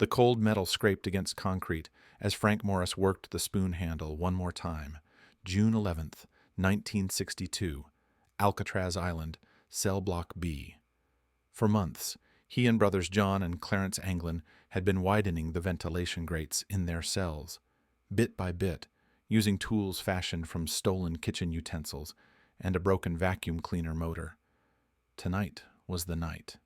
The cold metal scraped against concrete as Frank Morris worked the spoon handle one more time. June 11th, 1962, Alcatraz Island, Cell Block B. For months, he and brothers John and Clarence Anglin had been widening the ventilation grates in their cells, bit by bit, using tools fashioned from stolen kitchen utensils and a broken vacuum cleaner motor. Tonight was the night.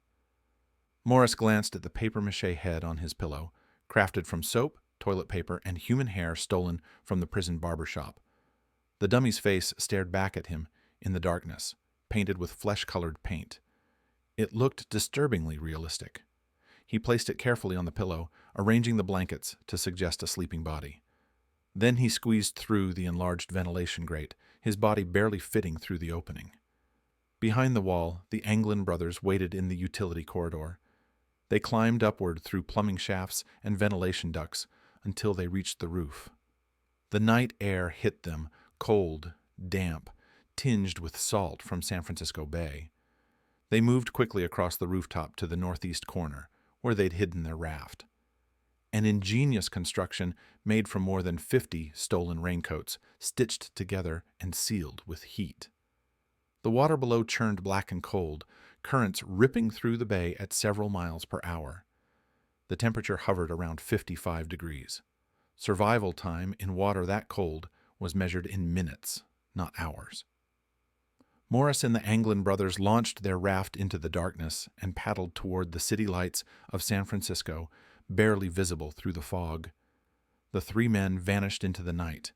Morris glanced at the papier-mâché head on his pillow, crafted from soap, toilet paper, and human hair stolen from the prison barber shop. The dummy's face stared back at him in the darkness, painted with flesh-colored paint. It looked disturbingly realistic. He placed it carefully on the pillow, arranging the blankets to suggest a sleeping body. Then he squeezed through the enlarged ventilation grate, his body barely fitting through the opening. Behind the wall, the Anglin brothers waited in the utility corridor. They climbed upward through plumbing shafts and ventilation ducts until they reached the roof. The night air hit them, cold, damp, tinged with salt from San Francisco Bay. They moved quickly across the rooftop to the northeast corner, where they'd hidden their raft. An ingenious construction made from more than 50 stolen raincoats, stitched together and sealed with heat. The water below churned black and cold, currents ripping through the bay at several miles per hour. The temperature hovered around 55 degrees. Survival time in water that cold was measured in minutes, not hours. Morris and the Anglin brothers launched their raft into the darkness and paddled toward the city lights of San Francisco, barely visible through the fog. The three men vanished into the night.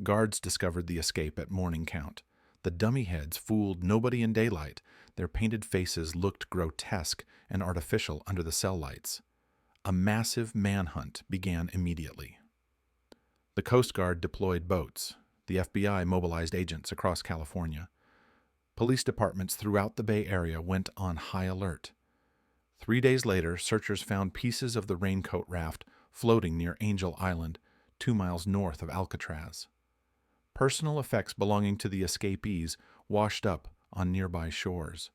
Guards discovered the escape at morning count. The dummy heads fooled nobody in daylight. Their painted faces looked grotesque and artificial under the cell lights. A massive manhunt began immediately. The Coast Guard deployed boats. The FBI mobilized agents across California. Police departments throughout the Bay Area went on high alert. 3 days later, searchers found pieces of the raincoat raft floating near Angel Island, 2 miles north of Alcatraz. Personal effects belonging to the escapees washed up on nearby shores.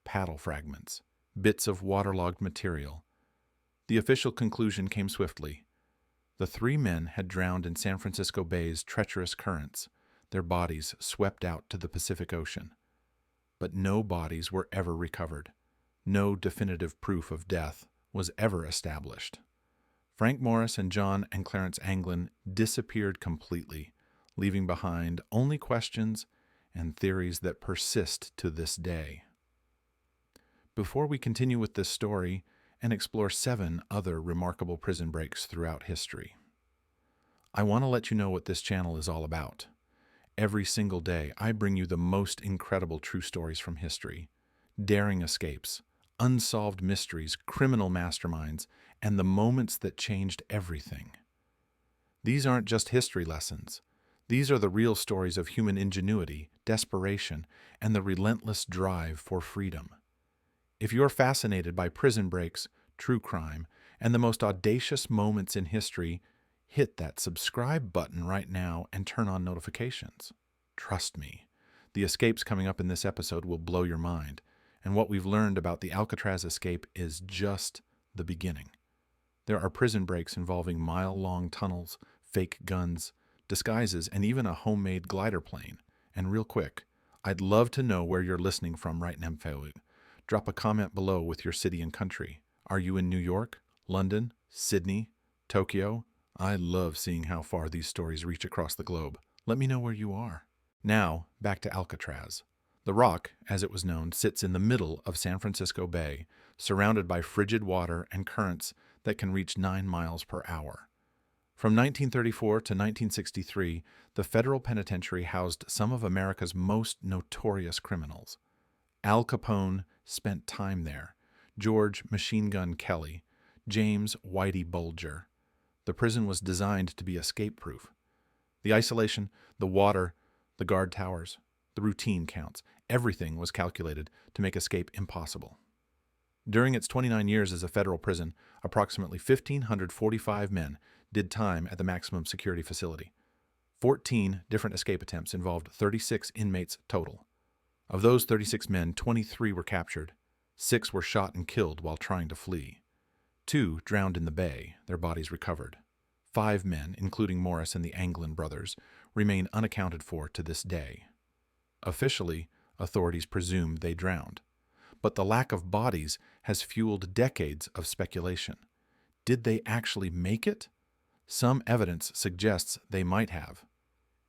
Paddle fragments, bits of waterlogged material. The official conclusion came swiftly. The three men had drowned in San Francisco Bay's treacherous currents, their bodies swept out to the Pacific Ocean. But no bodies were ever recovered. No definitive proof of death was ever established. Frank Morris and John and Clarence Anglin disappeared completely, leaving behind only questions and theories that persist to this day. Before we continue with this story and explore 7 other remarkable prison breaks throughout history, I want to let you know what this channel is all about. Every single day, I bring you the most incredible true stories from history, daring escapes, unsolved mysteries, criminal masterminds, and the moments that changed everything. These aren't just history lessons. These are the real stories of human ingenuity, desperation, and the relentless drive for freedom. If you're fascinated by prison breaks, true crime, and the most audacious moments in history, hit that subscribe button right now and turn on notifications. Trust me, the escapes coming up in this episode will blow your mind, and what we've learned about the Alcatraz escape is just the beginning. There are prison breaks involving mile-long tunnels, fake guns, disguises, and even a homemade glider plane. And real quick, I'd love to know where you're listening from right now. Drop a comment below with your city and country. Are you in New York, London, Sydney, Tokyo? I love seeing how far these stories reach across the globe. Let me know where you are. Now, back to Alcatraz. The Rock, as it was known, sits in the middle of San Francisco Bay, surrounded by frigid water and currents that can reach 9 miles per hour. From 1934 to 1963, the federal penitentiary housed some of America's most notorious criminals. Al Capone spent time there, George Machine Gun Kelly, James Whitey Bulger. The prison was designed to be escape-proof. The isolation, the water, the guard towers, the routine counts, everything was calculated to make escape impossible. During its 29 years as a federal prison, approximately 1,545 men did time at the maximum security facility. 14 different escape attempts involved 36 inmates total. Of those 36 men, 23 were captured. 6 were shot and killed while trying to flee. 2 drowned in the bay, their bodies recovered. 5 men, including Morris and the Anglin brothers, remain unaccounted for to this day. Officially, authorities presumed they drowned, but the lack of bodies has fueled decades of speculation. Did they actually make it? Some evidence suggests they might have.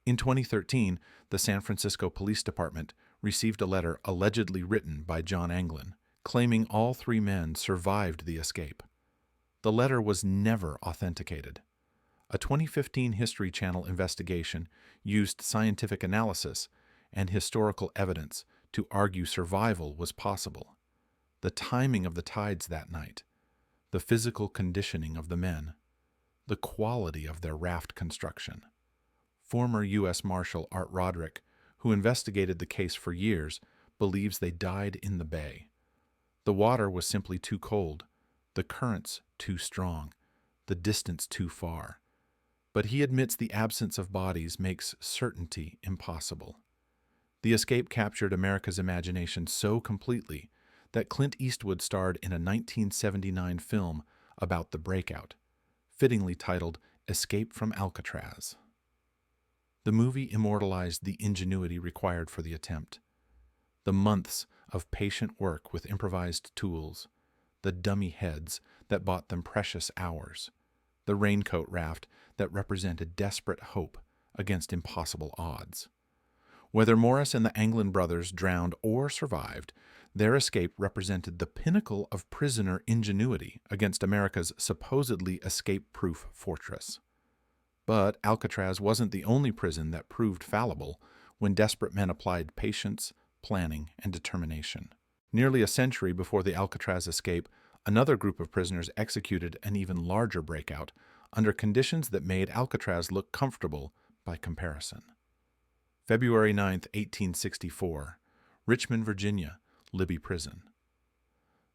In 2013, the San Francisco Police Department received a letter allegedly written by John Anglin, claiming all 3 men survived the escape. The letter was never authenticated. A 2015 History Channel investigation used scientific analysis and historical evidence to argue survival was possible. The timing of the tides that night, the physical conditioning of the men, the quality of their raft construction. Former U.S. Marshal Art Roderick, who investigated the case for years, believes they died in the bay. The water was simply too cold, the currents too strong, the distance too far. But he admits the absence of bodies makes certainty impossible. The escape captured America's imagination so completely that Clint Eastwood starred in a 1979 film about the breakout, fittingly titled Escape from Alcatraz. The movie immortalized the ingenuity required for the attempt, the months of patient work with improvised tools, the dummy heads that bought them precious hours, the raincoat raft that represented desperate hope against impossible odds. Whether Morris and the Anglin brothers drowned or survived, their escape represented the pinnacle of prisoner ingenuity against America's supposedly escape-proof fortress. But Alcatraz wasn't the only prison that proved fallible when desperate men applied patience, planning, and determination. Nearly a century before the Alcatraz escape, another group of prisoners executed an even larger breakout under conditions that made Alcatraz look comfortable by comparison. February 9, 1864, Richmond, Virginia, Libby Prison.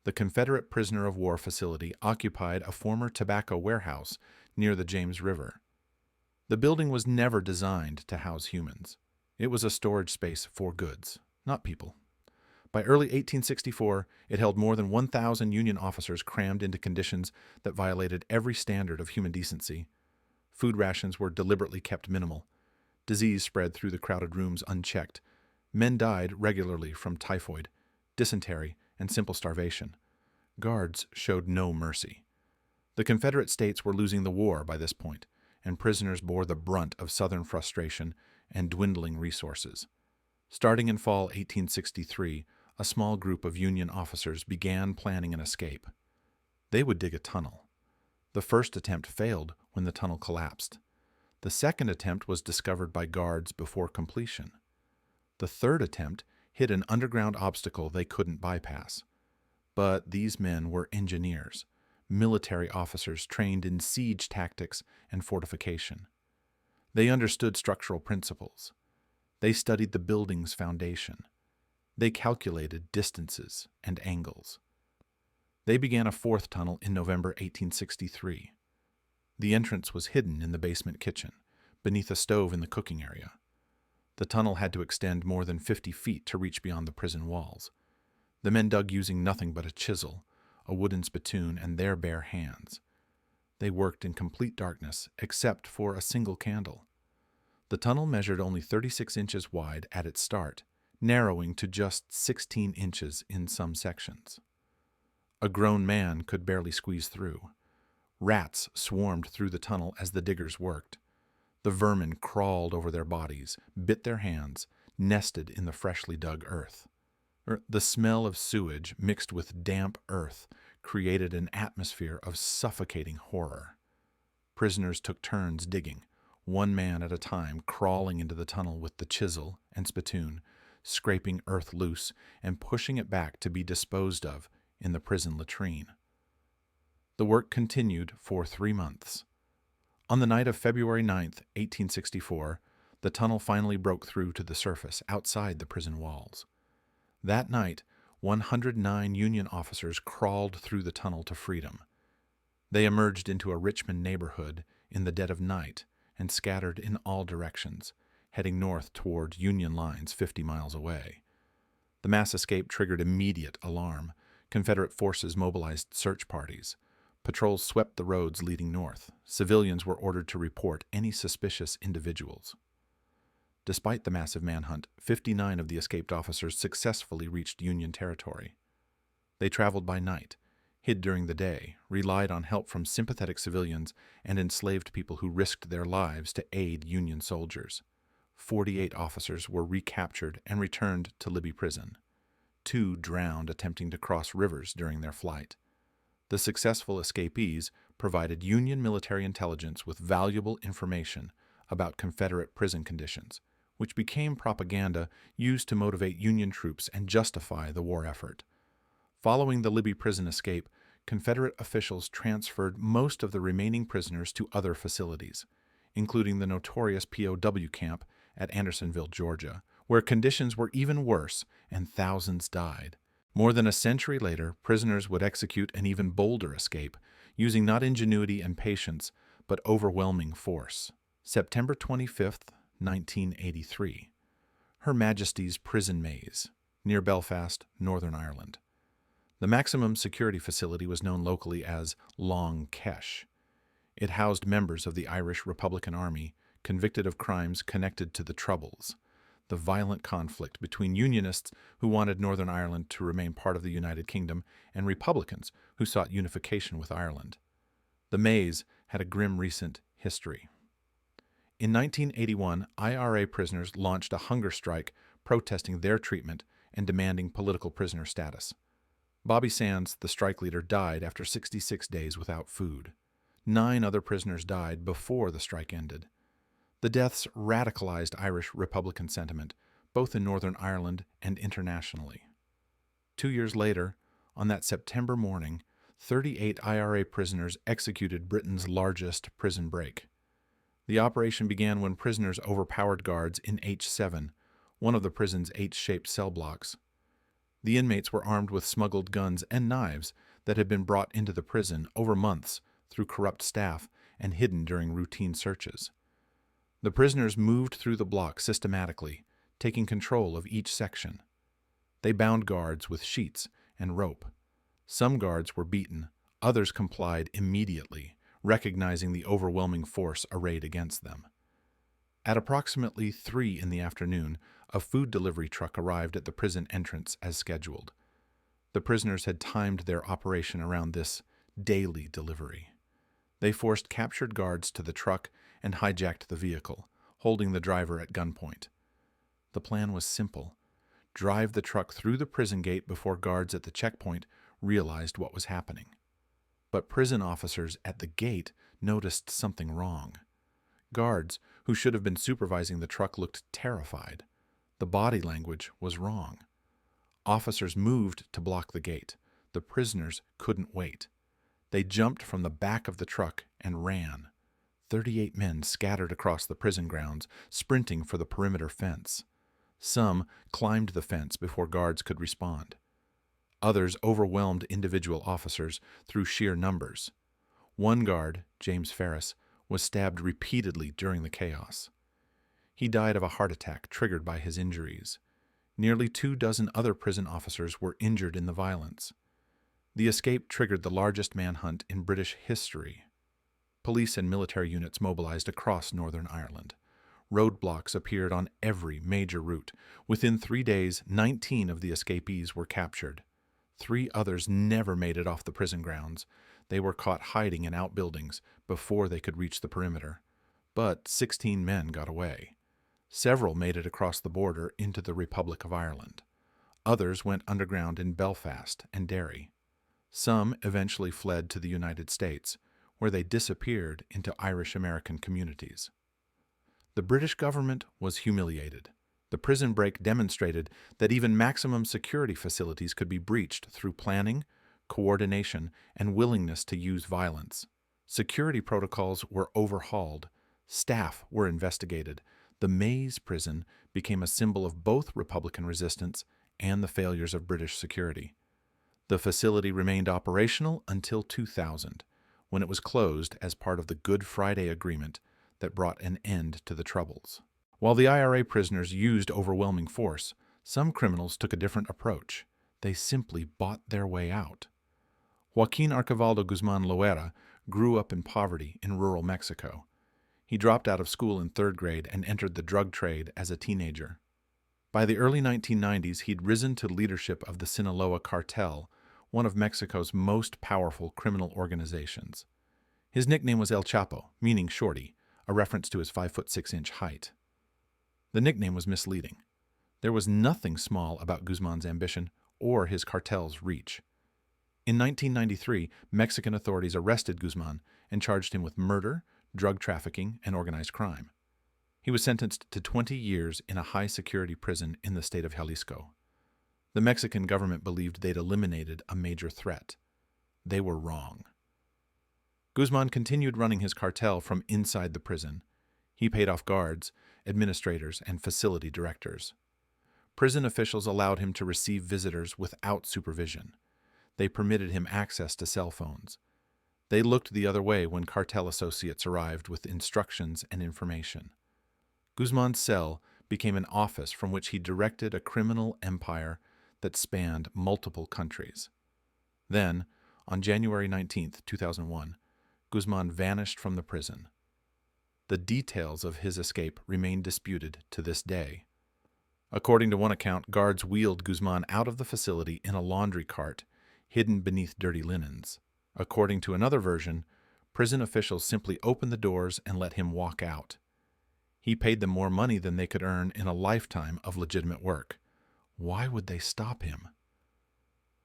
The Confederate prisoner of war facility occupied a former tobacco warehouse near the James River. The building was never designed to house humans. It was a storage space for goods, not people. By early 1864, it held more than 1,000 Union officers crammed into conditions that violated every standard of human decency. Food rations were deliberately kept minimal. Disease spread through the crowded rooms unchecked. Men died regularly from typhoid, dysentery, and simple starvation. Guards showed no mercy. The Confederate States were losing the war by this point, and prisoners bore the brunt of Southern frustration and dwindling resources. Starting in fall 1863, a small group of Union officers began planning an escape. They would dig a tunnel. The first attempt failed when the tunnel collapsed. The second attempt was discovered by guards before completion. The third attempt hit an underground obstacle they couldn't bypass. But these men were engineers, military officers trained in siege tactics and fortification. They understood structural principles. They studied the building's foundation. They calculated distances and angles. They began a fourth tunnel in November 1863. The entrance was hidden in the basement kitchen, beneath a stove in the cooking area. The tunnel had to extend more than 50 feet to reach beyond the prison walls. The men dug using nothing but a chisel, a wooden spittoon, and their bare hands. They worked in complete darkness, except for a single candle. The tunnel measured only 36 inches wide at its start, narrowing to just 16 inches in some sections. A grown man could barely squeeze through. Rats swarmed through the tunnel as the diggers worked. The vermin crawled over their bodies, bit their hands, nested in the freshly dug earth. The smell of sewage mixed with damp earth created an atmosphere of suffocating horror. Prisoners took turns digging, one man at a time crawling into the tunnel with the chisel and spittoon, scraping earth loose and pushing it back to be disposed of in the prison latrine. The work continued for 3 months. On the night of February 9, 1864, the tunnel finally broke through to the surface outside the prison walls. That night, 109 Union officers crawled through the tunnel to freedom. They emerged into a Richmond neighborhood in the dead of night and scattered in all directions, heading north toward Union lines 50 miles away. The mass escape triggered immediate alarm. Confederate forces mobilized search parties. Patrols swept the roads leading north. Civilians were ordered to report any suspicious individuals. Despite the massive manhunt, 59 of the escaped officers successfully reached Union territory. They traveled by night, hid during the day, relied on help from sympathetic civilians, and enslaved people who risked their lives to aid Union soldiers. 48 officers were recaptured and returned to Libby Prison. 2 drowned attempting to cross rivers during their flight. The successful escapees provided Union military intelligence with valuable information about Confederate prison conditions, which became propaganda used to motivate Union troops and justify the war effort. Following the Libby prison escape, Confederate officials transferred most of the remaining prisoners to other facilities, including the notorious POW camp at Andersonville, Georgia, where conditions were even worse and thousands died. More than a century later, prisoners would execute an even bolder escape, using not ingenuity and patience, but overwhelming force. September 25, 1983. Her Majesty's Prison Maze, near Belfast, Northern Ireland. The maximum security facility was known locally as Long Kesh. It housed members of the Irish Republican Army convicted of crimes connected to the Troubles, the violent conflict between Unionists who wanted Northern Ireland to remain part of the United Kingdom and Republicans who sought unification with Ireland. The maze had a grim recent history. In 1981, IRA prisoners launched a hunger strike protesting their treatment and demanding political prisoner status. Bobby Sands, the strike leader, died after 66 days without food. 9 other prisoners died before the strike ended. The deaths radicalized Irish Republican sentiment, both in Northern Ireland and internationally. 2 years later, on that September morning, 38 IRA prisoners executed Britain's largest prison break. The operation began when prisoners overpowered guards in H7, one of the prison's H-shaped cell blocks. The inmates were armed with smuggled guns and knives that had been brought into the prison over months through corrupt staff and hidden during routine searches. The prisoners moved through the block systematically, taking control of each section. They bound guards with sheets and rope. Some guards were beaten, others complied immediately, recognizing the overwhelming force arrayed against them. At approximately 3 in the afternoon, a food delivery truck arrived at the prison entrance as scheduled. The prisoners had timed their operation around this daily delivery. They forced captured guards to the truck and hijacked the vehicle, holding the driver at gunpoint. The plan was simple: drive the truck through the prison gate before guards at the checkpoint realized what was happening. But prison officers at the gate noticed something wrong. Guards who should have been supervising the truck looked terrified. The body language was wrong. Officers moved to block the gate. The prisoners couldn't wait. They jumped from the back of the truck and ran. 38 men scattered across the prison grounds, sprinting for the perimeter fence. Some climbed the fence before guards could respond. Others overwhelmed individual officers through sheer numbers. One guard, James Ferris, was stabbed repeatedly during the chaos. He died of a heart attack triggered by his injuries. Nearly 24 other prison officers were injured in the violence. The escape triggered the largest manhunt in British history. Police and military units mobilized across Northern Ireland. Roadblocks appeared on every major route. Within 3 days, 19 of the escapees were captured. 3 others never made it off the prison grounds. They were caught hiding in outbuildings before they could reach the perimeter. But 16 men got away. Several made it across the border into the Republic of Ireland. Others went underground in Belfast and Derry. Some eventually fled to the United States, where they disappeared into Irish-American communities. The British government was humiliated. The prison break demonstrated that even maximum security facilities could be breached through planning, coordination, and willingness to use violence. Security protocols were overhauled. Staff were investigated. The Maze prison became a symbol of both Republican resistance and the failures of British security. The facility remained operational until 2000, when it was closed as part of the Good Friday Agreement that brought an end to the Troubles. While the IRA prisoners used overwhelming force, some criminals took a different approach. They simply bought their way out. Joaquin Archivaldo Guzman Loera grew up in poverty in rural Mexico. He dropped out of school in third grade and entered the drug trade as a teenager. By the early 1990s, he'd risen to leadership of the Sinaloa Cartel, one of Mexico's most powerful criminal organizations. His nickname was El Chapo, meaning shorty, a reference to his 5'6" height. The nickname was misleading. There was nothing small about Guzman's ambition or his cartel's reach. In 1993, Mexican authorities arrested Guzman and charged him with murder, drug trafficking, and organized crime. He was sentenced to 20 years in a high-security prison in the state of Jalisco. The Mexican government believed they'd eliminated a major threat. They were wrong. Guzman continued running his cartel from inside the prison. He paid off guards, administrators, and facility directors. Prison officials allowed him to receive visitors without supervision. They permitted him access to cell phones. They looked the other way when cartel associates arrived with instructions and information. Guzman's cell became an office from which he directed a criminal empire that spanned multiple countries. Then, on January 19, 2001, Guzman vanished from the prison. The details of his escape remain disputed to this day. According to one account, guards wheeled Guzman out of the facility in a laundry cart, hidden beneath dirty linens. According to another version, prison officials simply opened the doors and let him walk out. He paid them more money than they could earn in a lifetime of legitimate work. Why would they stop him?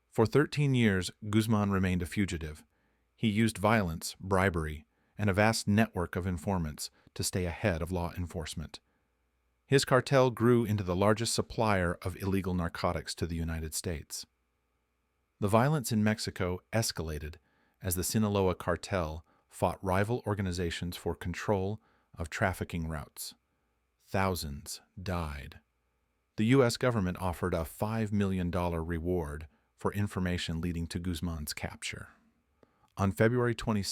For 13 years, Guzman remained a fugitive. He used violence, bribery, and a vast network of informants to stay ahead of law enforcement. His cartel grew into the largest supplier of illegal narcotics to the United States. The violence in Mexico escalated as the Sinaloa cartel fought rival organizations for control of trafficking routes. Thousands died. The U.S. government offered a $5 million reward for information leading to Guzman's capture. On February 22,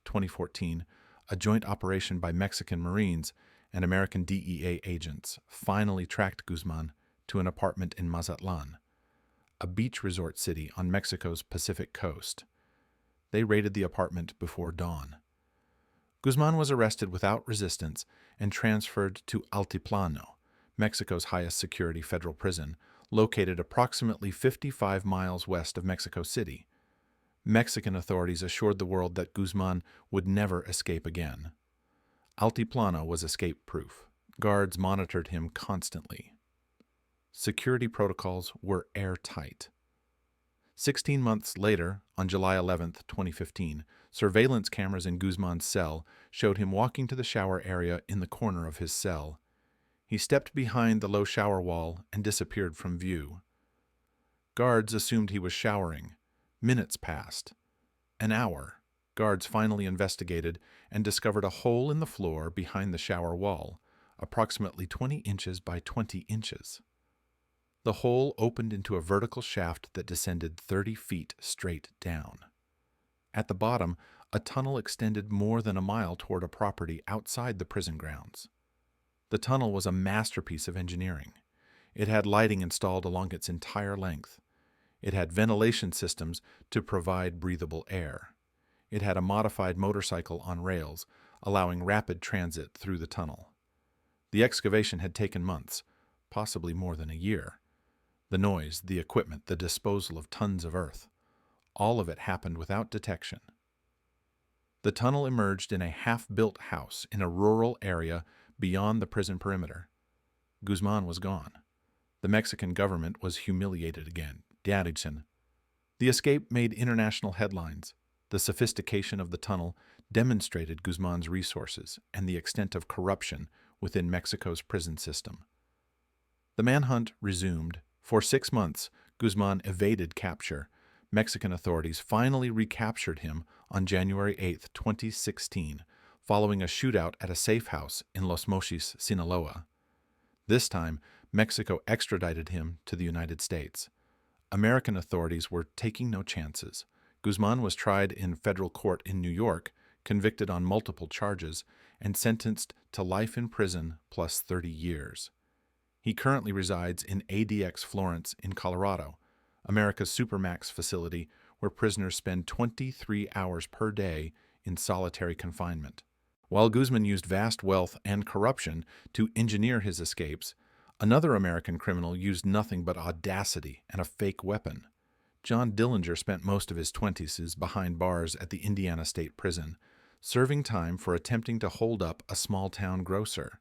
2014, a joint operation by Mexican Marines and American DEA agents finally tracked Guzman to an apartment in Mazatlan, a beach resort city on Mexico's Pacific coast. They raided the apartment before dawn. Guzman was arrested without resistance and transferred to Altiplano, Mexico's highest security federal prison, located approximately 55 miles west of Mexico City. Mexican authorities assured the world that Guzman would never escape again. Altiplano was escape-proof. Guards monitored him constantly. Security protocols were airtight. 16 months later, on July 11, 2015, surveillance cameras in Guzman's cell showed him walking to the shower area in the corner of his cell. He stepped behind the low shower wall and disappeared from view. Guards assumed he was showering. Minutes passed. An hour. Guards finally investigated and discovered a hole in the floor behind the shower wall, approximately 20 inches by 20 inches. The hole opened into a vertical shaft that descended 30 feet straight down. At the bottom, a tunnel extended more than a mile toward a property outside the prison grounds. The tunnel was a masterpiece of engineering. It had lighting installed along its entire length. It had ventilation systems to provide breathable air. It had a modified motorcycle on rails, allowing rapid transit through the tunnel. The excavation had taken months, possibly more than a year. The noise, the equipment, the disposal of tons of earth, all of it happened without detection. The tunnel emerged in a half-built house in a rural area beyond the prison perimeter. Guzman was gone. The Mexican government was humiliated again. The escape made international headlines. The sophistication of the tunnel demonstrated Guzman's resources and the extent of corruption within Mexico's prison system. The manhunt resumed. For 6 months, Guzman evaded capture. Mexican authorities finally recaptured him on January 8, 2016, following a shootout at a safe house in Los Mochis, Sinaloa. This time, Mexico extradited him to the United States. American authorities were taking no chances. Guzman was tried in federal court in New York, convicted on multiple charges, and sentenced to life in prison plus 30 years. He currently resides in ADX Florence in Colorado, America's Supermax facility where prisoners spend 23 hours per day in solitary confinement. While Guzman used vast wealth and corruption to engineer his escapes, another American criminal used nothing but audacity and a fake weapon. John Dillinger spent most of his 20s behind bars at the Indiana State Prison, serving time for attempting to hold up a small-town grocer.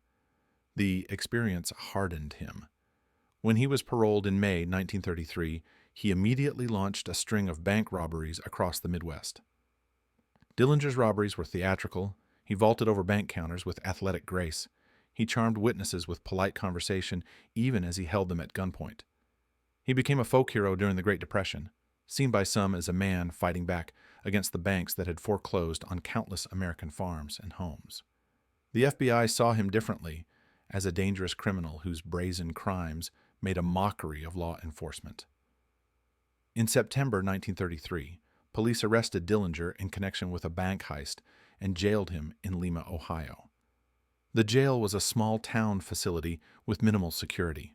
The experience hardened him. When he was paroled in May 1933, he immediately launched a string of bank robberies across the Midwest. Dillinger's robberies were theatrical. He vaulted over bank counters with athletic grace. He charmed witnesses with polite conversation, even as he held them at gunpoint. He became a folk hero during the Great Depression, seen by some as a man fighting back against the banks that had foreclosed on countless American farms and homes. The FBI saw him differently, as a dangerous criminal whose brazen crimes made a mockery of law enforcement. In September 1933, police arrested Dillinger in connection with a bank heist and jailed him in Lima, Ohio. The jail was a small town facility with minimal security.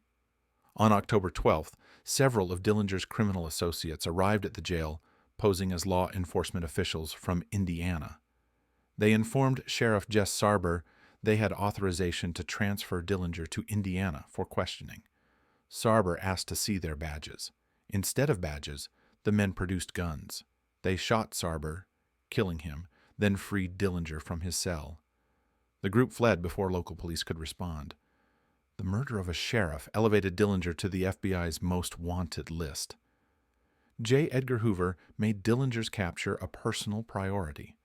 On October 12th, several of Dillinger's criminal associates arrived at the jail, posing as law enforcement officials from Indiana. They informed Sheriff Jess Sarber they had authorization to transfer Dillinger to Indiana for questioning. Sarber asked to see their badges. Instead of badges, the men produced guns. They shot Sarber, killing him, then freed Dillinger from his cell. The group fled before local police could respond. The murder of a sheriff elevated Dillinger to the FBI's most wanted list. J. Edgar Hoover made Dillinger's capture a personal priority.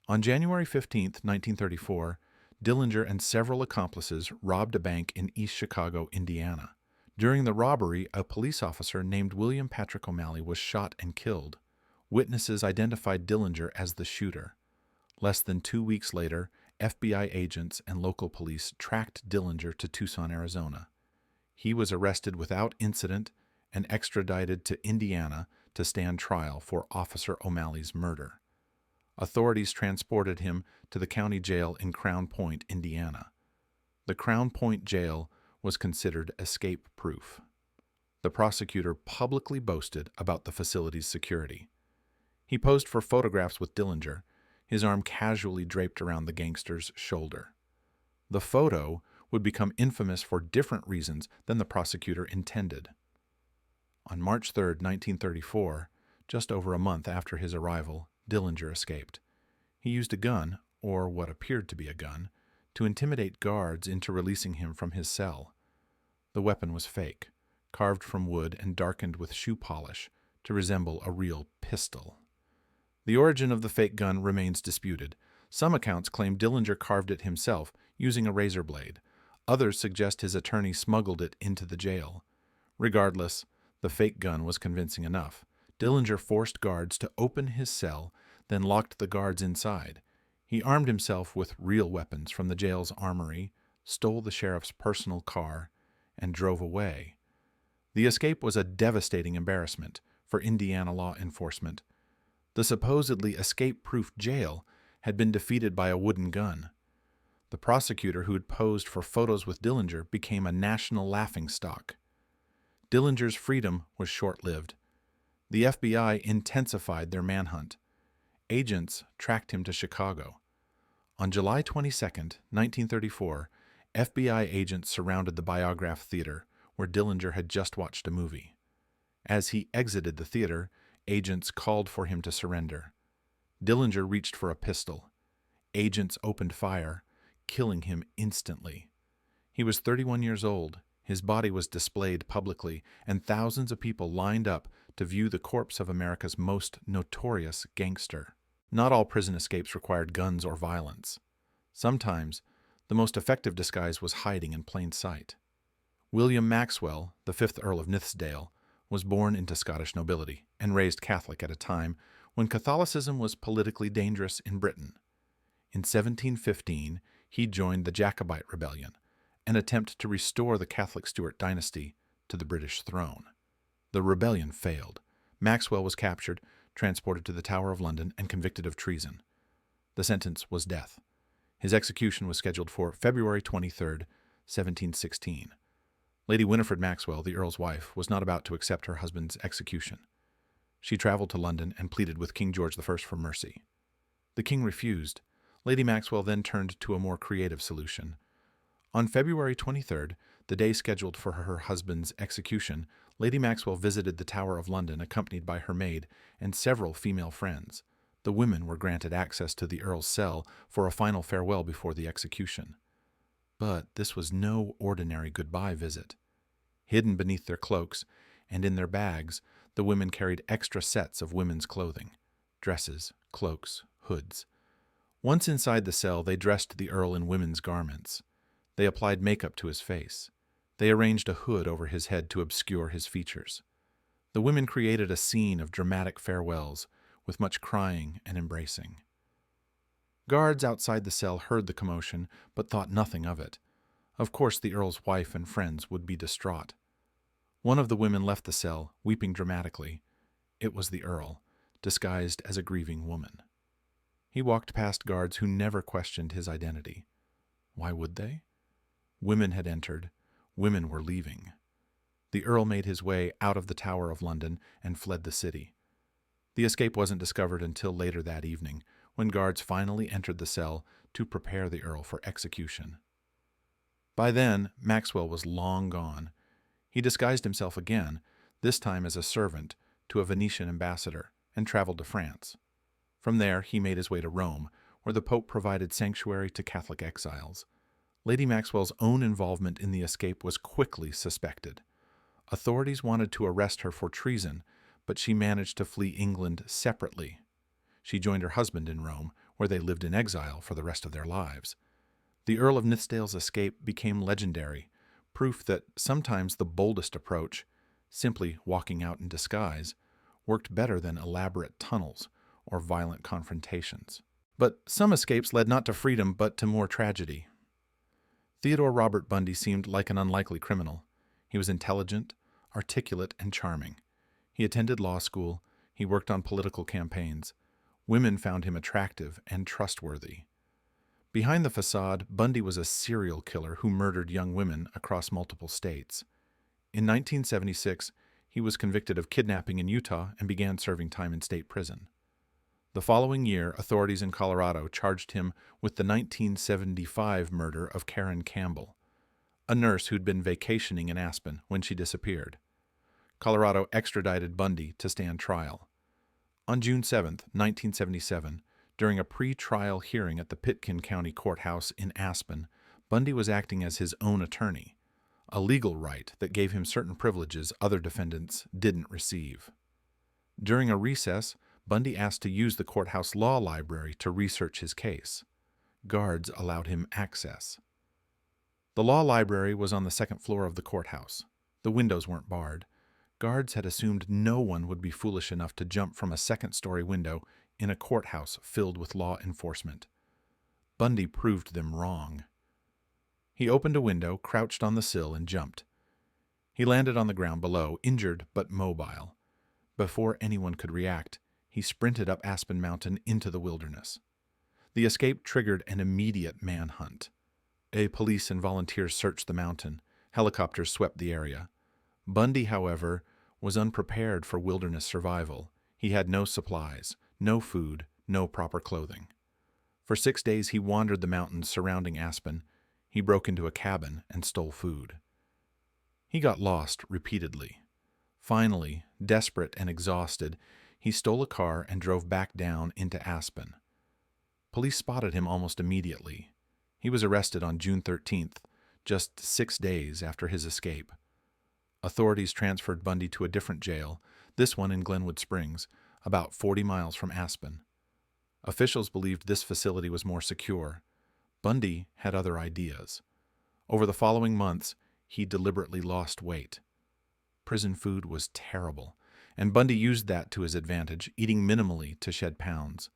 On January 15, 1934, Dillinger and several accomplices robbed a bank in East Chicago, Indiana. During the robbery, a police officer named William Patrick O'Malley was shot and killed. Witnesses identified Dillinger as the shooter. Less than 2 weeks later, FBI agents and local police tracked Dillinger to Tucson, Arizona. He was arrested without incident and extradited to Indiana to stand trial for Officer O'Malley's murder. Authorities transported him to the county jail in Crown Point, Indiana. The Crown Point jail was considered escape-proof. The prosecutor publicly boasted about the facility's security. He posed for photographs with Dillinger, his arm casually draped around the gangster's shoulder. The photo would become infamous for different reasons than the prosecutor intended. On March 3, 1934, just over a month after his arrival, Dillinger escaped. He used a gun, or what appeared to be a gun, to intimidate guards into releasing him from his cell. The weapon was fake, carved from wood and darkened with shoe polish to resemble a real pistol. The origin of the fake gun remains disputed. Some accounts claim Dillinger carved it himself using a razor blade. Others suggest his attorney smuggled it into the jail. Regardless, the fake gun was convincing enough. Dillinger forced guards to open his cell, then locked the guards inside. He armed himself with real weapons from the jail's armory, stole the sheriff's personal car, and drove away. The escape was a devastating embarrassment for Indiana law enforcement. The supposedly escape-proof jail had been defeated by a wooden gun. The prosecutor who had posed for photos with Dillinger became a national laughingstock. Dillinger's freedom was short-lived. The FBI intensified their manhunt. Agents tracked him to Chicago. On July 22, 1934, FBI agents surrounded the Biograph Theater, where Dillinger had just watched a movie. As he exited the theater, agents called for him to surrender. Dillinger reached for a pistol. Agents opened fire, killing him instantly. He was 31 years old. His body was displayed publicly, and thousands of people lined up to view the corpse of America's most notorious gangster. Not all prison escapes required guns or violence. Sometimes, the most effective disguise was hiding in plain sight. William Maxwell, the 5th Earl of Nithsdale, was born into Scottish nobility and raised Catholic at a time when Catholicism was politically dangerous in Britain. In 1715, he joined the Jacobite Rebellion, an attempt to restore the Catholic Stuart dynasty to the British throne. The rebellion failed. Maxwell was captured, transported to the Tower of London, and convicted of treason. The sentence was death. His execution was scheduled for February 23, 1716. Lady Winifred Maxwell, the Earl's wife, was not about to accept her husband's execution. She traveled to London and pleaded with King George I for mercy. The king refused. Lady Maxwell then turned to a more creative solution. On February 23rd, the day scheduled for her husband's execution, Lady Maxwell visited the Tower of London accompanied by her maid and several female friends. The women were granted access to the Earl's cell for a final farewell before the execution. But this was no ordinary goodbye visit. Hidden beneath their cloaks and in their bags, the women carried extra sets of women's clothing: dresses, cloaks, hoods. Once inside the cell, they dressed the Earl in women's garments. They applied makeup to his face. They arranged a hood over his head to obscure his features. The women created a scene of dramatic farewells, with much crying and embracing. Guards outside the cell heard the commotion, but thought nothing of it. Of course, the Earl's wife and friends would be distraught. One of the women left the cell, weeping dramatically. It was the Earl, disguised as a grieving woman. He walked past guards who never questioned his identity. Why would they? Women had entered. Women were leaving. The Earl made his way out of the Tower of London and fled the city. The escape wasn't discovered until later that evening, when guards finally entered the cell to prepare the Earl for execution. By then, Maxwell was long gone. He disguised himself again, this time as a servant, to a Venetian ambassador, and traveled to France. From there, he made his way to Rome, where the Pope provided sanctuary to Catholic exiles. Lady Maxwell's own involvement in the escape was quickly suspected. Authorities wanted to arrest her for treason, but she managed to flee England separately. She joined her husband in Rome, where they lived in exile for the rest of their lives. The Earl of Nithsdale's escape became legendary, proof that sometimes the boldest approach, simply walking out in disguise, worked better than elaborate tunnels or violent confrontations. But some escapes led not to freedom but to more tragedy. Theodore Robert Bundy seemed like an unlikely criminal. He was intelligent, articulate, and charming. He attended law school. He worked on political campaigns. Women found him attractive and trustworthy. Behind the facade, Bundy was a serial killer who murdered young women across multiple states. In 1976, he was convicted of kidnapping in Utah and began serving time in state prison. The following year, authorities in Colorado charged him with the 1975 murder of Karen Campbell, a nurse who'd been vacationing in Aspen when she disappeared. Colorado extradited Bundy to stand trial. On June 7, 1977, during a pre-trial hearing at the Pitkin County Courthouse in Aspen, Bundy was acting as his own attorney, a legal right that gave him certain privileges other defendants didn't receive. During a recess, Bundy asked to use the courthouse law library to research his case. Guards allowed him access. The law library was on the second floor of the courthouse. The windows weren't barred. Guards had assumed no one would be foolish enough to jump from a second-story window in a courthouse filled with law enforcement. Bundy proved them wrong. He opened a window, crouched on the sill, and jumped. He landed on the ground below, injured but mobile. Before anyone could react, he sprinted up Aspen Mountain into the wilderness. The escape triggered an immediate manhunt. Police and volunteers searched the mountain. Helicopters swept the area. Bundy, however, was unprepared for wilderness survival. He had no supplies, no food, no proper clothing. For 6 days he wandered the mountains surrounding Aspen. He broke into a cabin and stole food. He got lost repeatedly. Finally, desperate and exhausted, he stole a car and drove back down into Aspen. Police spotted him almost immediately. He was arrested on June 13th, just 6 days after his escape. Authorities transferred Bundy to a different jail, this one in Glenwood Springs, about 40 miles from Aspen. Officials believed this facility was more secure. Bundy had other ideas. Over the following months, he deliberately lost weight. Prison food was terrible, and Bundy used that to his advantage, eating minimally to shed pounds.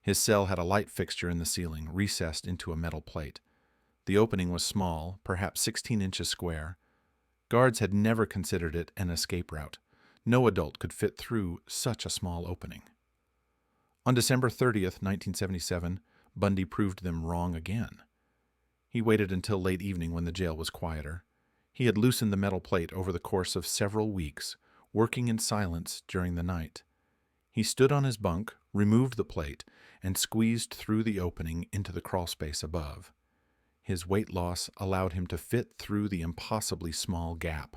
His cell had a light fixture in the ceiling, recessed into a metal plate. The opening was small, perhaps 16 inches square. Guards had never considered it an escape route. No adult could fit through such a small opening. On December 30th, 1977, Bundy proved them wrong again. He waited until late evening when the jail was quieter. He had loosened the metal plate over the course of several weeks, working in silence during the night. He stood on his bunk, removed the plate, and squeezed through the opening into the crawlspace above. His weight loss allowed him to fit through the impossibly small gap.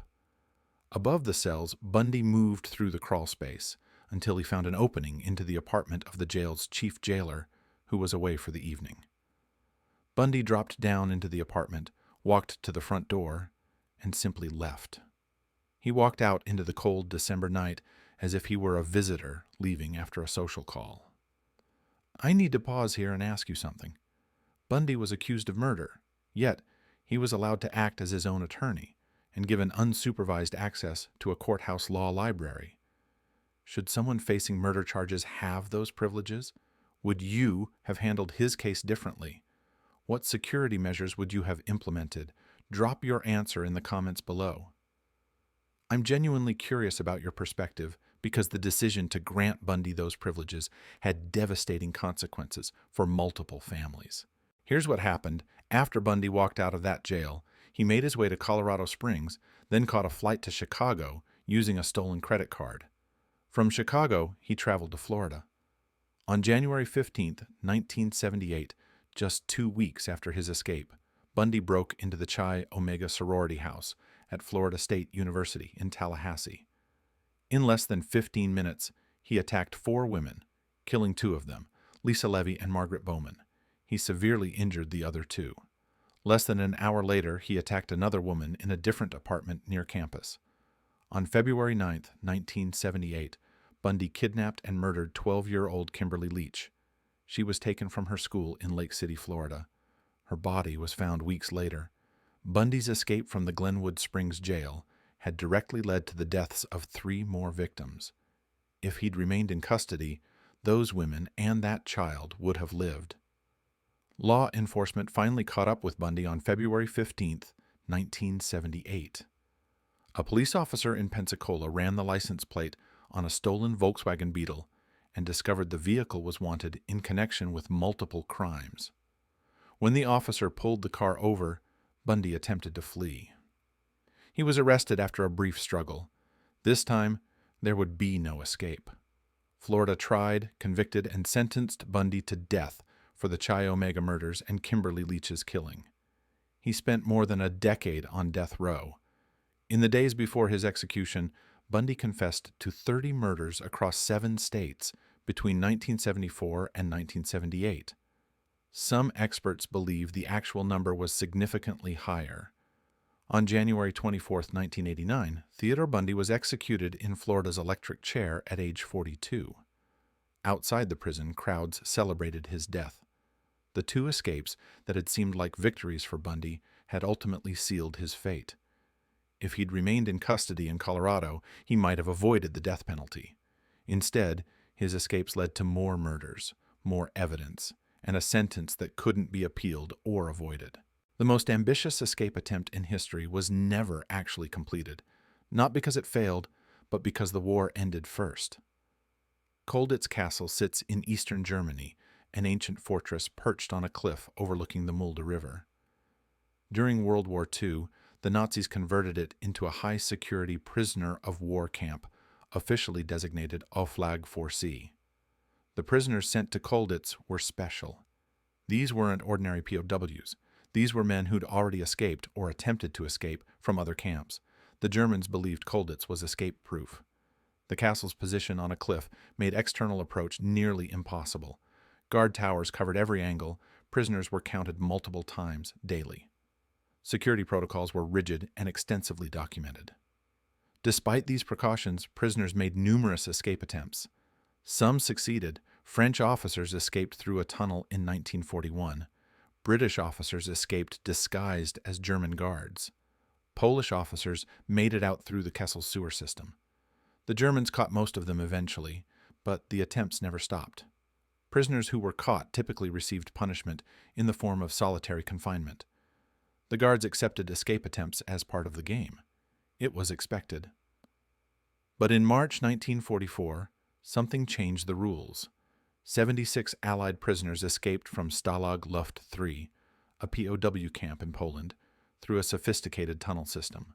Above the cells, Bundy moved through the crawlspace until he found an opening into the apartment of the jail's chief jailer, who was away for the evening. Bundy dropped down into the apartment, walked to the front door, and simply left. He walked out into the cold December night as if he were a visitor leaving after a social call. I need to pause here and ask you something. Bundy was accused of murder, yet he was allowed to act as his own attorney and given unsupervised access to a courthouse law library. Should someone facing murder charges have those privileges? Would you have handled his case differently? What security measures would you have implemented? Drop your answer in the comments below. I'm genuinely curious about your perspective because the decision to grant Bundy those privileges had devastating consequences for multiple families. Here's what happened after Bundy walked out of that jail. He made his way to Colorado Springs, then caught a flight to Chicago using a stolen credit card. From Chicago, he traveled to Florida. On January 15, 1978, just 2 weeks after his escape, Bundy broke into the Chi Omega sorority house at Florida State University in Tallahassee. In less than 15 minutes, he attacked 4 women, killing 2 of them, Lisa Levy and Margaret Bowman. He severely injured the other 2. Less than an hour later, he attacked another woman in a different apartment near campus. On February 9, 1978, Bundy kidnapped and murdered 12-year-old Kimberly Leach. She was taken from her school in Lake City, Florida. Her body was found weeks later. Bundy's escape from the Glenwood Springs jail had directly led to the deaths of 3 more victims. If he'd remained in custody, those women and that child would have lived. Law enforcement finally caught up with Bundy on February 15, 1978. A police officer in Pensacola ran the license plate on a stolen Volkswagen Beetle and discovered the vehicle was wanted in connection with multiple crimes. When the officer pulled the car over, Bundy attempted to flee. He was arrested after a brief struggle. This time, there would be no escape. Florida tried, convicted, and sentenced Bundy to death for the Chi Omega murders and Kimberly Leach's killing. He spent more than a decade on death row. In the days before his execution, Bundy confessed to 30 murders across 7 states between 1974 and 1978. Some experts believe the actual number was significantly higher. On January 24, 1989, Theodore Bundy was executed in Florida's electric chair at age 42. Outside the prison, crowds celebrated his death. The 2 escapes that had seemed like victories for Bundy had ultimately sealed his fate. If he'd remained in custody in Colorado, he might have avoided the death penalty. Instead, his escapes led to more murders, more evidence, and a sentence that couldn't be appealed or avoided. The most ambitious escape attempt in history was never actually completed, not because it failed, but because the war ended first. Colditz Castle sits in eastern Germany, an ancient fortress perched on a cliff overlooking the Mulde River. During World War II, the Nazis converted it into a high-security prisoner of war camp, officially designated Auflag 4C. The prisoners sent to Colditz were special. These weren't ordinary POWs. These were men who'd already escaped or attempted to escape from other camps. The Germans believed Colditz was escape-proof. The castle's position on a cliff made external approach nearly impossible. Guard towers covered every angle. Prisoners were counted multiple times daily. Security protocols were rigid and extensively documented. Despite these precautions, prisoners made numerous escape attempts. Some succeeded. French officers escaped through a tunnel in 1941. British officers escaped disguised as German guards. Polish officers made it out through the Kessel sewer system. The Germans caught most of them eventually, but the attempts never stopped. Prisoners who were caught typically received punishment in the form of solitary confinement. The guards accepted escape attempts as part of the game. It was expected. But in March 1944, something changed the rules. 76 Allied prisoners escaped from Stalag Luft III, a POW camp in Poland, through a sophisticated tunnel system.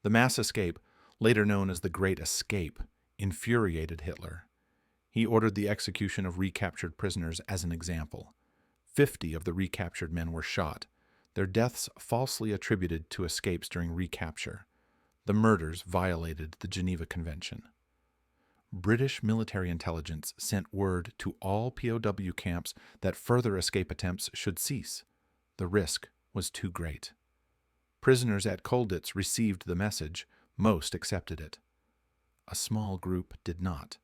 The mass escape, later known as the Great Escape, infuriated Hitler. He ordered the execution of recaptured prisoners as an example. 50 of the recaptured men were shot, their deaths falsely attributed to escapes during recapture. The murders violated the Geneva Convention. British military intelligence sent word to all POW camps that further escape attempts should cease. The risk was too great. Prisoners at Colditz received the message. Most accepted it. A small group did not.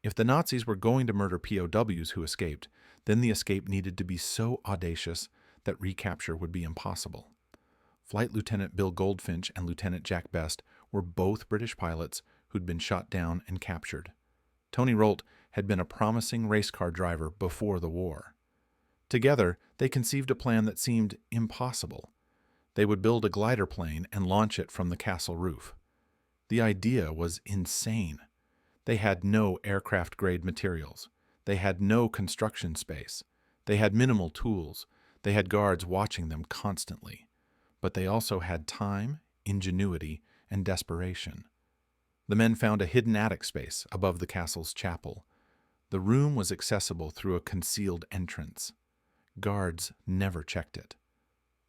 If the Nazis were going to murder POWs who escaped, then the escape needed to be so audacious that recapture would be impossible. Flight Lieutenant Bill Goldfinch and Lieutenant Jack Best were both British pilots who'd been shot down and captured. Tony Rolt had been a promising race car driver before the war. Together, they conceived a plan that seemed impossible. They would build a glider plane and launch it from the castle roof. The idea was insane. They had no aircraft-grade materials. They had no construction space. They had minimal tools. They had guards watching them constantly. But they also had time, ingenuity, and desperation. The men found a hidden attic space above the castle's chapel. The room was accessible through a concealed entrance. Guards never checked it.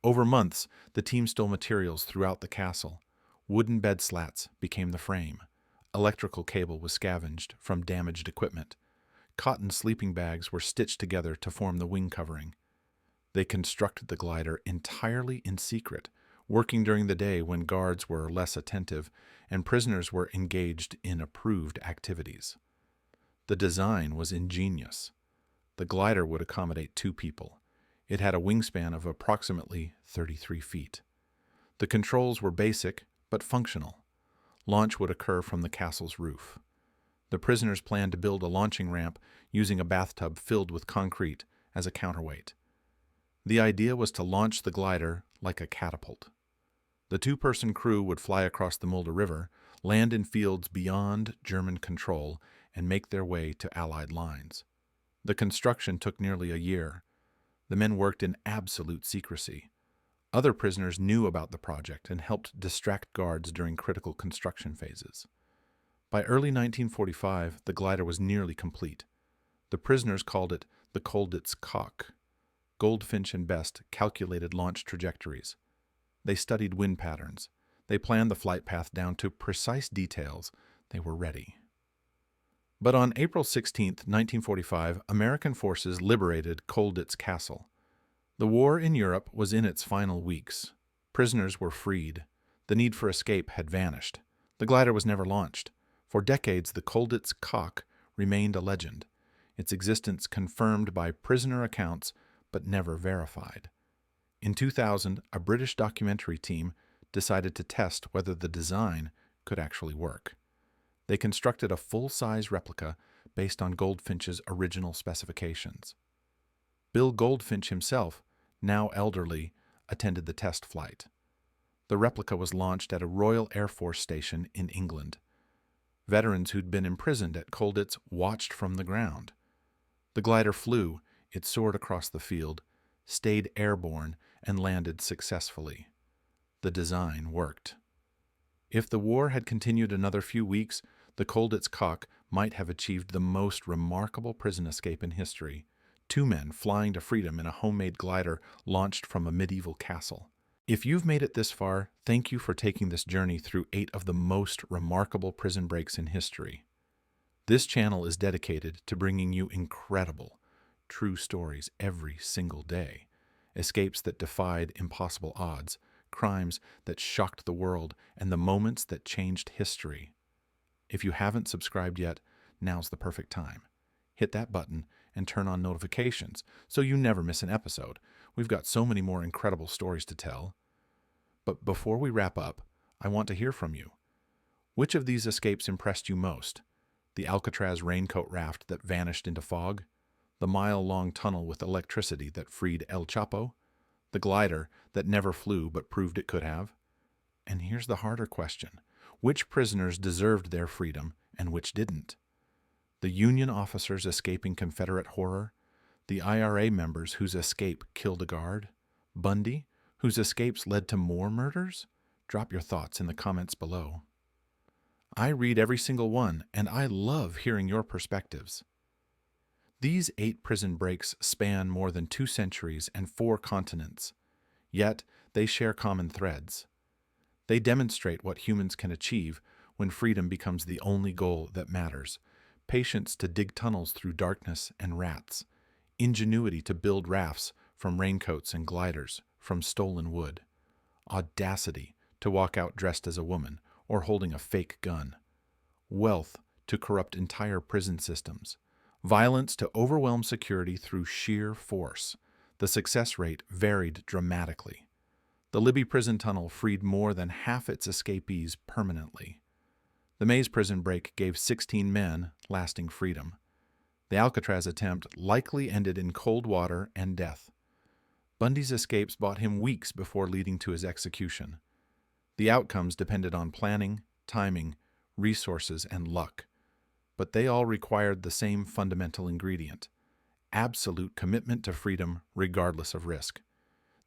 Over months, the team stole materials throughout the castle. Wooden bed slats became the frame. Electrical cable was scavenged from damaged equipment. Cotton sleeping bags were stitched together to form the wing covering. They constructed the glider entirely in secret, working during the day when guards were less attentive and prisoners were engaged in approved activities. The design was ingenious. The glider would accommodate 2 people. It had a wingspan of approximately 33 feet. The controls were basic but functional. Launch would occur from the castle's roof. The prisoners planned to build a launching ramp using a bathtub filled with concrete as a counterweight. The idea was to launch the glider like a catapult. The 2-person crew would fly across the Mulde River, land in fields beyond German control, and make their way to Allied lines. The construction took nearly a year. The men worked in absolute secrecy. Other prisoners knew about the project and helped distract guards during critical construction phases. By early 1945, the glider was nearly complete. The prisoners called it the Colditz Cock. Goldfinch and Best calculated launch trajectories. They studied wind patterns. They planned the flight path down to precise details. They were ready. But on April 16, 1945, American forces liberated Colditz Castle. The war in Europe was in its final weeks. Prisoners were freed. The need for escape had vanished. The glider was never launched. For decades, the Colditz Cock remained a legend, its existence confirmed by prisoner accounts but never verified. In 2000, a British documentary team decided to test whether the design could actually work. They constructed a full-size replica based on Goldfinch's original specifications. Bill Goldfinch himself, now elderly, attended the test flight. The replica was launched at a Royal Air Force station in England. Veterans who'd been imprisoned at Colditz watched from the ground. The glider flew, it soared across the field, stayed airborne, and landed successfully. The design worked. If the war had continued another few weeks, the Colditz Cock might have achieved the most remarkable prison escape in history. 2 men flying to freedom in a homemade glider launched from a medieval castle. If you've made it this far, thank you for taking this journey through 8 of the most remarkable prison breaks in history. This channel is dedicated to bringing you incredible, true stories every single day. Escapes that defied impossible odds, crimes that shocked the world, and the moments that changed history. If you haven't subscribed yet, now's the perfect time. Hit that button and turn on notifications so you never miss an episode. We've got so many more incredible stories to tell. But before we wrap up, I want to hear from you. Which of these escapes impressed you most? The Alcatraz raincoat raft that vanished into fog? The mile-long tunnel with electricity that freed El Chapo? The glider that never flew but proved it could have? And here's the harder question. Which prisoners deserved their freedom and which didn't? The Union officers escaping Confederate horror? The IRA members whose escape killed a guard? Bundy, whose escapes led to more murders? Drop your thoughts in the comments below. I read every single one, and I love hearing your perspectives. These 8 prison breaks span more than 2 centuries and 4 continents, yet they share common threads. They demonstrate what humans can achieve when freedom becomes the only goal that matters: patience to dig tunnels through darkness and rats, ingenuity to build rafts from raincoats and gliders from stolen wood, audacity to walk out dressed as a woman or holding a fake gun, wealth to corrupt entire prison systems, violence to overwhelm security through sheer force. The success rate varied dramatically. The Libby prison tunnel freed more than half its escapees permanently. The Maze prison break gave 16 men lasting freedom. The Alcatraz attempt likely ended in cold water and death. Bundy's escapes bought him weeks before leading to his execution. The outcomes depended on planning, timing, resources, and luck. But they all required the same fundamental ingredient: absolute commitment to freedom regardless of risk.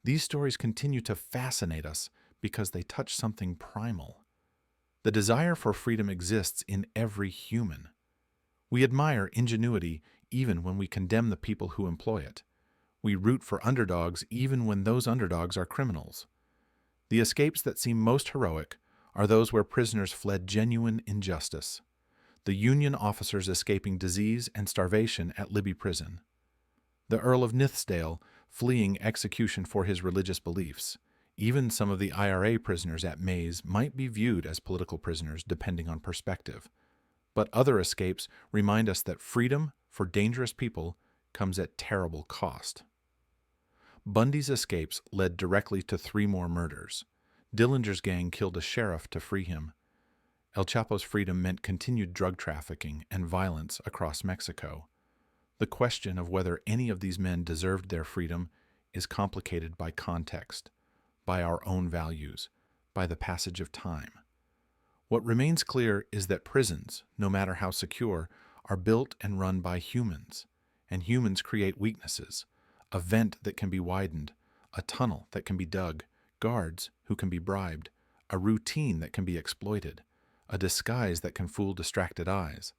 These stories continue to fascinate us because they touch something primal. The desire for freedom exists in every human. We admire ingenuity even when we condemn the people who employ it. We root for underdogs even when those underdogs are criminals. The escapes that seem most heroic are those where prisoners fled genuine injustice. The Union officers escaping disease and starvation at Libby Prison. The Earl of Nithsdale fleeing execution for his religious beliefs. Even some of the IRA prisoners at Maze might be viewed as political prisoners depending on perspective. But other escapes remind us that freedom for dangerous people comes at terrible cost. Bundy's escapes led directly to 3 more murders. Dillinger's gang killed a sheriff to free him. El Chapo's freedom meant continued drug trafficking and violence across Mexico. The question of whether any of these men deserved their freedom is complicated by context, by our own values, by the passage of time. What remains clear is that prisons, no matter how secure, are built and run by humans, and humans create weaknesses: a vent that can be widened, a tunnel that can be dug, guards who can be bribed, a routine that can be exploited, a disguise that can fool distracted eyes.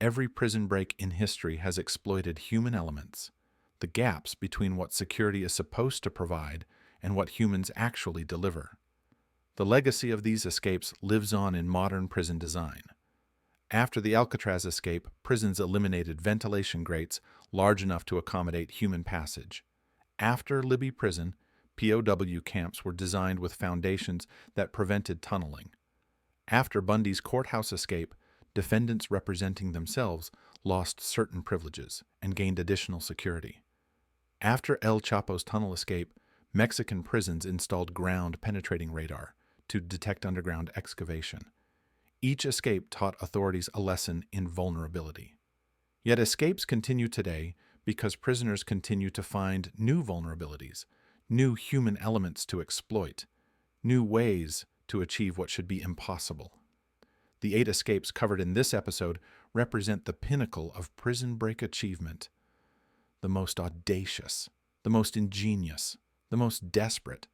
Every prison break in history has exploited human elements, the gaps between what security is supposed to provide and what humans actually deliver. The legacy of these escapes lives on in modern prison design. After the Alcatraz escape, prisons eliminated ventilation grates large enough to accommodate human passage. After Libby Prison, POW camps were designed with foundations that prevented tunneling. After Bundy's courthouse escape, defendants representing themselves lost certain privileges and gained additional security. After El Chapo's tunnel escape, Mexican prisons installed ground-penetrating radar to detect underground excavation. Each escape taught authorities a lesson in vulnerability. Yet escapes continue today because prisoners continue to find new vulnerabilities, new human elements to exploit, new ways to achieve what should be impossible. The 8 escapes covered in this episode represent the pinnacle of prison break achievement. The most audacious, the most ingenious, the most desperate.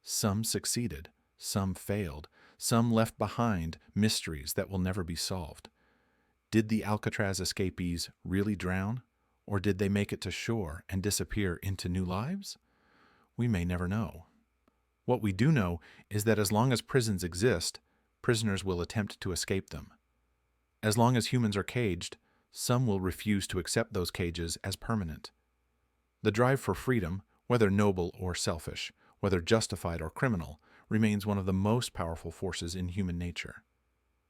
Some succeeded, some failed, some left behind mysteries that will never be solved. Did the Alcatraz escapees really drown, or did they make it to shore and disappear into new lives? We may never know. What we do know is that as long as prisons exist, prisoners will attempt to escape them. As long as humans are caged, some will refuse to accept those cages as permanent. The drive for freedom, whether noble or selfish, whether justified or criminal, remains one of the most powerful forces in human nature.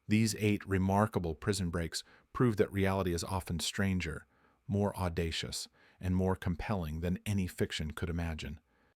These 8 remarkable prison breaks prove that reality is often stranger, more audacious, and more compelling than any fiction could imagine.